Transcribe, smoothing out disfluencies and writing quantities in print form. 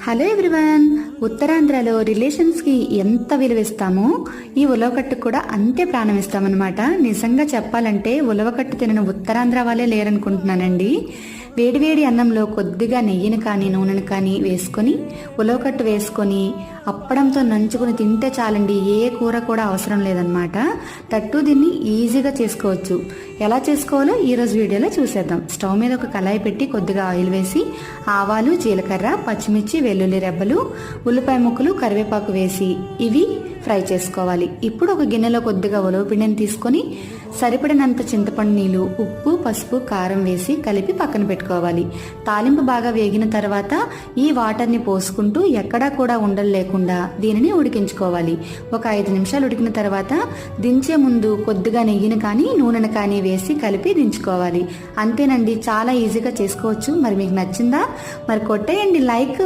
Hello everyone. ఉత్తరాంధ్రలో రిలేషన్స్కి ఎంత విలువిస్తామో ఈ ఉలవకట్టుకు కూడా అంతే ప్రాణం ఇస్తామన్నమాట. నిజంగా చెప్పాలంటే ఉలవకట్టు తినని ఉత్తరాంధ్ర వాళ్ళే లేరనుకుంటున్నానండి. వేడివేడి అన్నంలో కొద్దిగా నెయ్యిని కానీ నూనెను కానీ వేసుకొని ఉలవకట్టు వేసుకొని అప్పడంతో నంచుకుని తింటే చాలండి. ఏ కూర కూడా అవసరం లేదనమాట. తట్టు దీన్ని ఈజీగా చేసుకోవచ్చు. ఎలా చేసుకోవాలో ఈరోజు వీడియోలో చూసేద్దాం. స్టవ్ మీద ఒక కళాయి పెట్టి కొద్దిగా ఆయిల్ వేసి ఆవాలు, జీలకర్ర, పచ్చిమిర్చి, వెల్లుల్లి రెబ్బలు, ఉల్లిపాయ ముక్కలు, కరివేపాకు వేసి ఇవి ఫ్రై చేసుకోవాలి. ఇప్పుడు ఒక గిన్నెలో కొద్దిగా ఉలవ పిండిని తీసుకొని సరిపడినంత చింతపండు నీళ్ళు, ఉప్పు, పసుపు, కారం వేసి కలిపి పక్కన పెట్టుకోవాలి. తాలింపు బాగా వేగిన తర్వాత ఈ వాటర్ని పోసుకుంటూ ఎక్కడా కూడా ఉండలు లేకుండా దీనిని ఉడికించుకోవాలి. ఒక 5 నిమిషాలు ఉడికిన తర్వాత దించే ముందు కొద్దిగా నెయ్యిని కానీ నూనెను కానీ వేసి కలిపి దించుకోవాలి. అంతేనండి, చాలా ఈజీగా చేసుకోవచ్చు. మరి మీకు నచ్చిందా? మరి కొట్టేయండి లైక్.